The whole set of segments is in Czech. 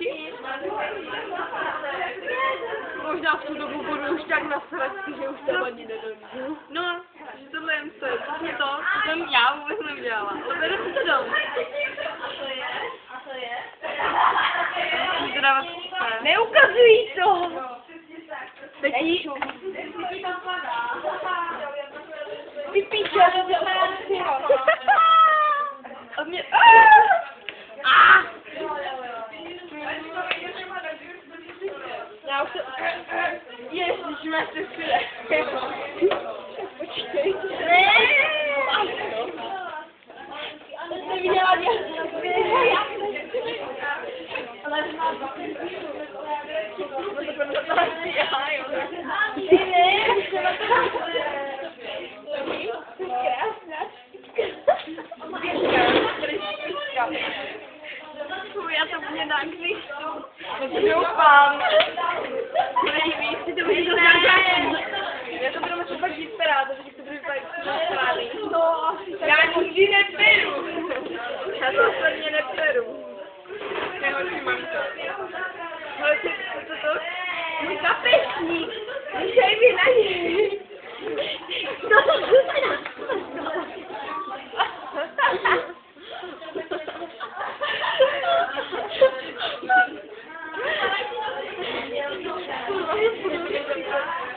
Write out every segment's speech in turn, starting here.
Taky? Možná v tu dobu budu už tak nasračky, že už to ani nedojdu. No, že tohle jen stojí. Přesně to jsem já vůbec neudělala. Ale beru si to domů. A to je? Neukazují to! Teď jí... Ty píče, a mě... Já už to... Ježišme, ty chvíle. Počkej. Ne! To jsi neviděla ale já to mě na knižku. Doufám. Nejvíc si to budu já to budu muset pak jít perát, protože to budu vypadat správný. No, já nikdy neperu. Já to ostatně neperu. Nehoří mamka. Ale co to? Můj kapesník. Můžej mi na něj. No to znamená.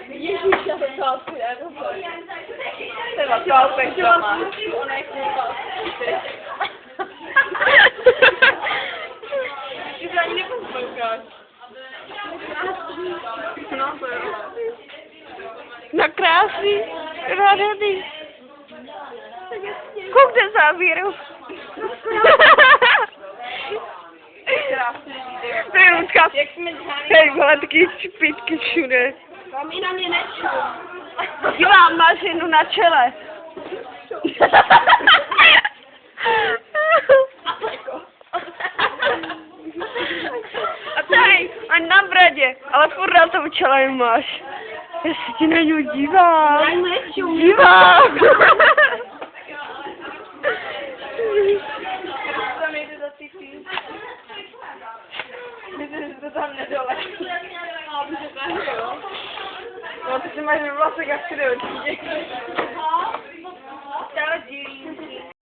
Ježíš, já to kalku, já to kalku. Třeba kalpek to má. Ona je kouká. Ty to ani neposloucháš. No to jo. No krásný, nádherný. Koukne záběru. Krásný video. Průzka. Jak jsme dělali. Tady byla taky špitky všude. Mami na mě neču. Dívám, máš jednu na čele. A tady, a na bradě, ale furt na tom čele máš. Já se ti na něj dívám. Já neču. Dívám. To nejde za ty ty. Myslím, že to tam nedole. A už je tak, jo. No, ty si máš ve vlasech a všude určitě. Stále dílí.